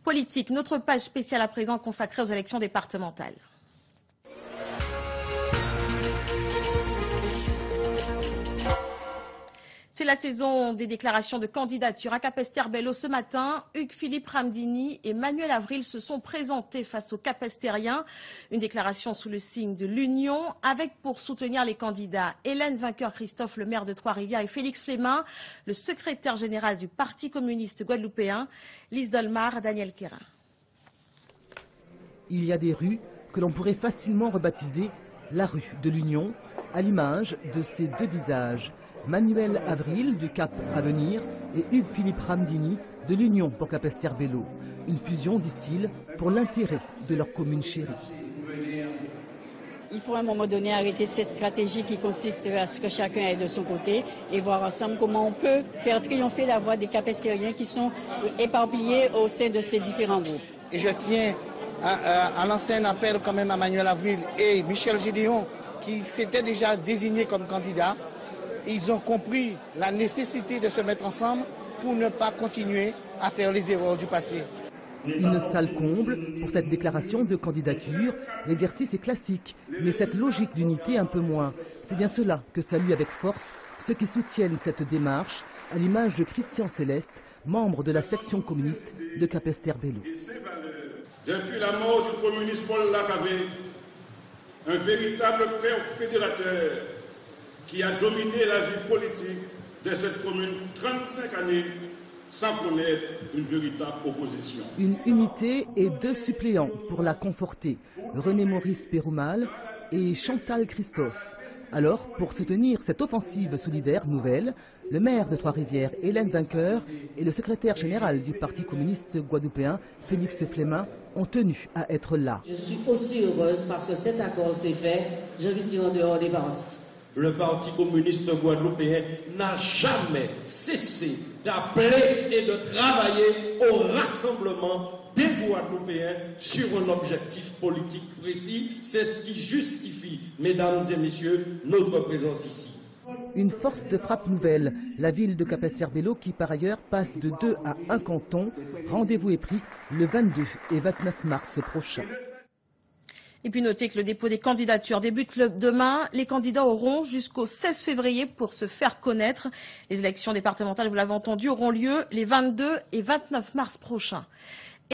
politique. Notre page spéciale à présent consacrée aux élections départementales. C'est la saison des déclarations de candidature à Capesterre-Belle-Eau ce matin. Hugues-Philippe Ramdini et Manuel Avril se sont présentés face aux Capestériens. Une déclaration sous le signe de l'union avec pour soutenir les candidats Hélène Vainqueur-Christophe, le maire de Trois-Rivières, et Félix Flémin, le secrétaire général du Parti communiste guadeloupéen, Lise Dolmar, Daniel Quérin. Il y a des rues que l'on pourrait facilement rebaptiser la rue de l'union, à l'image de ces deux visages. Manuel Avril du Cap Avenir et Hugues-Philippe Ramdini de l'Union pour Capesterre-Belle-Eau. Une fusion, disent-ils, pour l'intérêt de leur commune chérie. Il faut à un moment donné arrêter cette stratégie qui consiste à ce que chacun aille de son côté et voir ensemble comment on peut faire triompher la voix des Capestériens qui sont éparpillés au sein de ces différents groupes. Et je tiens à lancer un appel quand même à Manuel Avril et Michel Gédéon qui s'étaient déjà désignés comme candidats. Ils ont compris la nécessité de se mettre ensemble pour ne pas continuer à faire les erreurs du passé. Une salle comble pour cette déclaration de candidature. L'exercice est classique, mais cette logique d'unité un peu moins. C'est bien cela que saluent avec force ceux qui soutiennent cette démarche, à l'image de Christian Céleste, membre de la section communiste de Capesterre-Belle-Eau. Depuis la mort du communiste Paul Lacavée, un véritable père fédérateur qui a dominé la vie politique de cette commune 35 années sans connaître une véritable opposition. Une unité et deux suppléants pour la conforter, René-Maurice Péroumal et Chantal Christophe. Alors, pour soutenir cette offensive solidaire nouvelle, le maire de Trois-Rivières, Hélène Vainqueur, et le secrétaire général du Parti communiste guadeloupéen, Félix Flémin, ont tenu à être là. Je suis aussi heureuse parce que cet accord s'est fait, j'ai envie de dire en dehors des partis. Le Parti communiste guadeloupéen n'a jamais cessé d'appeler et de travailler au rassemblement des Guadeloupéens sur un objectif politique précis. C'est ce qui justifie, mesdames et messieurs, notre présence ici. Une force de frappe nouvelle, la ville de Capesterre-Belle-Eau qui par ailleurs passe de 2 à 1 canton. Rendez-vous est pris le 22 et 29 mars prochain. Et puis notez que le dépôt des candidatures débute demain. Les candidats auront jusqu'au 16 février pour se faire connaître. Les élections départementales, vous l'avez entendu, auront lieu les 22 et 29 mars prochains.